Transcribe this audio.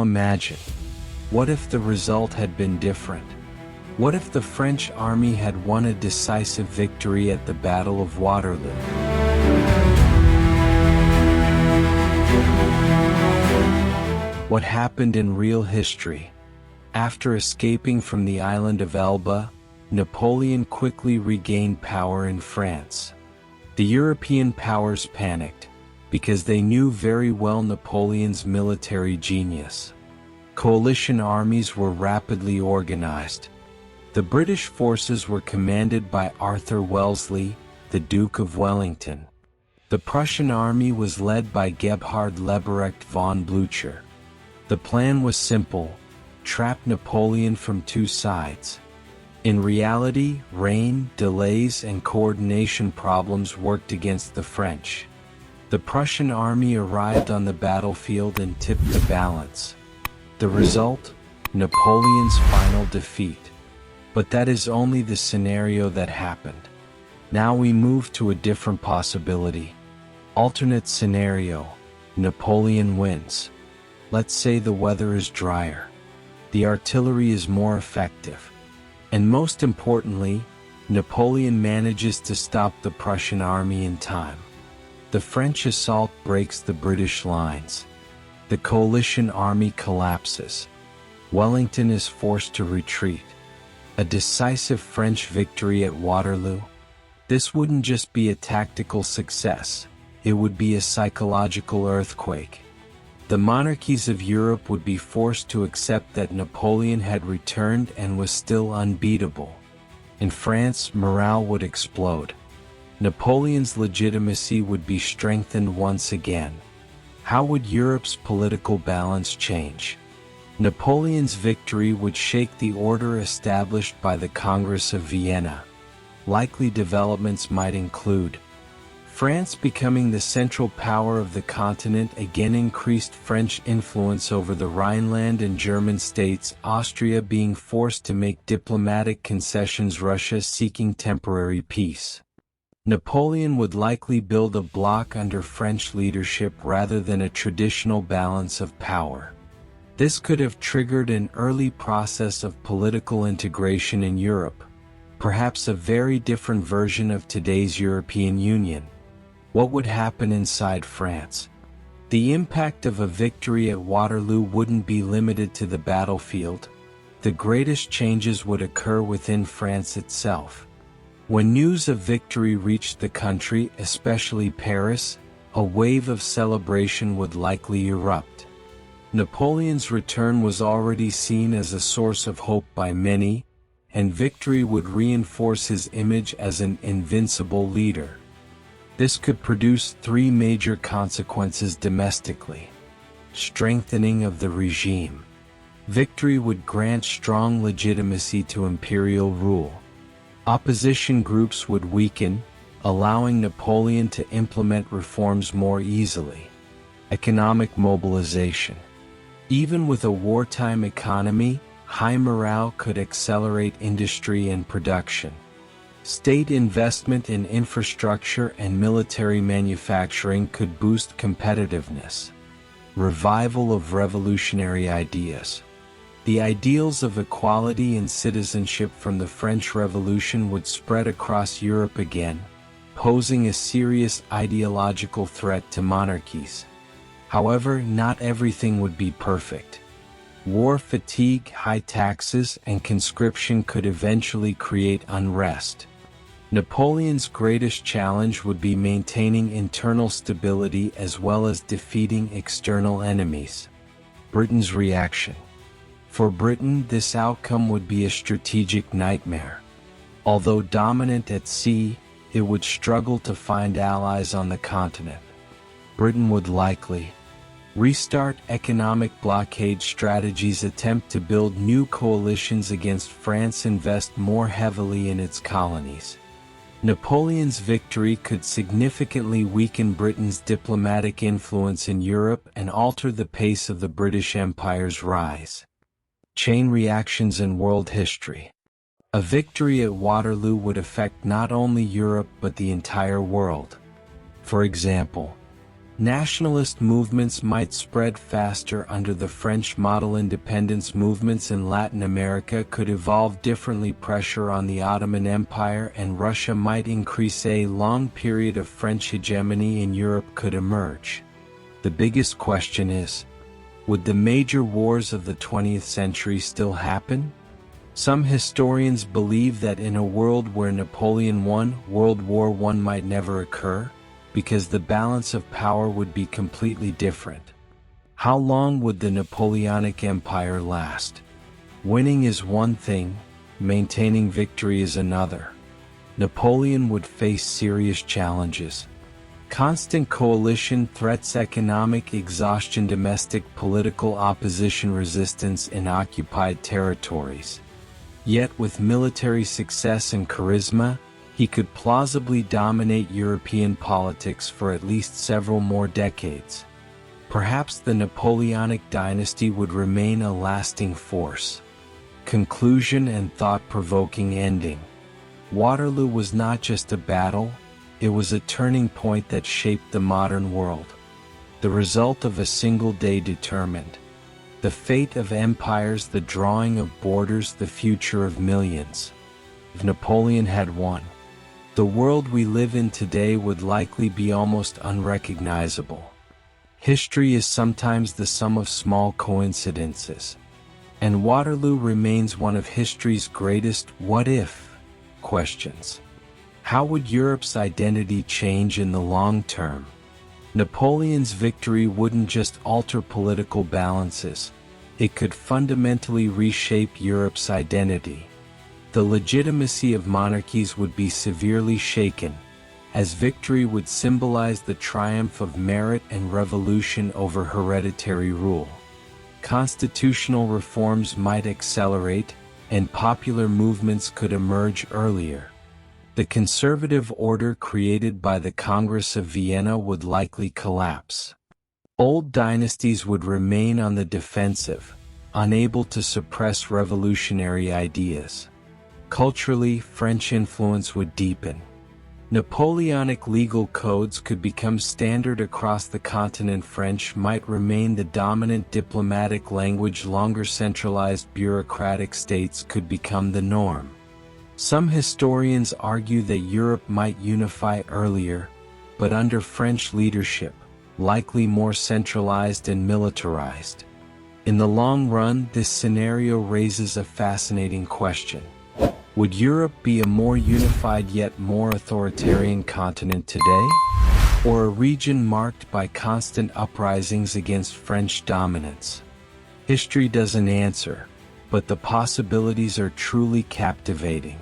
Now imagine, what if the result had been different? What if the French army had won a decisive victory at the Battle of Waterloo? What happened in real history? After escaping from the island of Elba, Napoleon quickly regained power in France. The European powers panicked, because they knew very well Napoleon's military genius. Coalition armies were rapidly organized. The British forces were commanded by Arthur Wellesley, the Duke of Wellington. The Prussian army was led by Gebhard Leberecht von Blücher. The plan was simple: trap Napoleon from two sides. In reality, rain, delays, and coordination problems worked against the French. The Prussian army arrived on the battlefield and tipped the balance. The result? Napoleon's final defeat. But that is only the scenario that happened. Now we move to a different possibility. Alternate scenario: Napoleon wins. Let's say the weather is drier. The artillery is more effective. And most importantly, Napoleon manages to stop the Prussian army in time. The French assault breaks the British lines. The coalition army collapses. Wellington is forced to retreat. A decisive French victory at Waterloo? This wouldn't just be a tactical success, it would be a psychological earthquake. The monarchies of Europe would be forced to accept that Napoleon had returned and was still unbeatable. In France, morale would explode. Napoleon's legitimacy would be strengthened once again. How would Europe's political balance change? Napoleon's victory would shake the order established by the Congress of Vienna. Likely developments might include France becoming the central power of the continent, again increased French influence over the Rhineland and German states, Austria being forced to make diplomatic concessions, Russia seeking temporary peace. Napoleon would likely build a bloc under French leadership rather than a traditional balance of power. This could have triggered an early process of political integration in Europe, perhaps a very different version of today's European Union. What would happen inside France? The impact of a victory at Waterloo wouldn't be limited to the battlefield. The greatest changes would occur within France itself. When news of victory reached the country, especially Paris, a wave of celebration would likely erupt. Napoleon's return was already seen as a source of hope by many, and victory would reinforce his image as an invincible leader. This could produce three major consequences domestically. Strengthening of the regime. Victory would grant strong legitimacy to imperial rule. Opposition groups would weaken, allowing Napoleon to implement reforms more easily. Economic mobilization. Even with a wartime economy, high morale could accelerate industry and production. State investment in infrastructure and military manufacturing could boost competitiveness. Revival of revolutionary ideas. The ideals of equality and citizenship from the French Revolution would spread across Europe again, posing a serious ideological threat to monarchies. However, not everything would be perfect. War fatigue, high taxes, and conscription could eventually create unrest. Napoleon's greatest challenge would be maintaining internal stability as well as defeating external enemies. Britain's reaction. For Britain, this outcome would be a strategic nightmare. Although dominant at sea, it would struggle to find allies on the continent. Britain would likely restart economic blockade strategies, attempt to build new coalitions against France, invest more heavily in its colonies. Napoleon's victory could significantly weaken Britain's diplomatic influence in Europe and alter the pace of the British Empire's rise. Chain reactions in world history. A victory at Waterloo would affect not only Europe but the entire world. For example, Nationalist movements might spread faster under the French model. Independence movements in Latin America could evolve differently. Pressure on the Ottoman Empire and Russia might increase. A long period of French hegemony in Europe could emerge. The biggest question is, would the major wars of the 20th century still happen? Some historians believe that in a world where Napoleon won, World War I might never occur, because the balance of power would be completely different. How long would the Napoleonic Empire last? Winning is one thing, maintaining victory is another. Napoleon would face serious challenges. Constant coalition threats, economic exhaustion, domestic political opposition, resistance in occupied territories. Yet with military success and charisma, he could plausibly dominate European politics for at least several more decades. Perhaps the Napoleonic dynasty would remain a lasting force. Conclusion and thought-provoking ending. Waterloo was not just a battle, it was a turning point that shaped the modern world. The result of a single day determined the fate of empires, the drawing of borders, the future of millions. If Napoleon had won, the world we live in today would likely be almost unrecognizable. History is sometimes the sum of small coincidences, and Waterloo remains one of history's greatest what-if questions. How would Europe's identity change in the long term? Napoleon's victory wouldn't just alter political balances, it could fundamentally reshape Europe's identity. The legitimacy of monarchies would be severely shaken, as victory would symbolize the triumph of merit and revolution over hereditary rule. Constitutional reforms might accelerate, and popular movements could emerge earlier. The conservative order created by the Congress of Vienna would likely collapse. Old dynasties would remain on the defensive, unable to suppress revolutionary ideas. Culturally, French influence would deepen. Napoleonic legal codes could become standard across the continent. French might remain the dominant diplomatic language. Longer centralized bureaucratic states could become the norm. Some historians argue that Europe might unify earlier, but under French leadership, likely more centralized and militarized. In the long run, this scenario raises a fascinating question. Would Europe be a more unified yet more authoritarian continent today? Or a region marked by constant uprisings against French dominance? History doesn't answer, but the possibilities are truly captivating.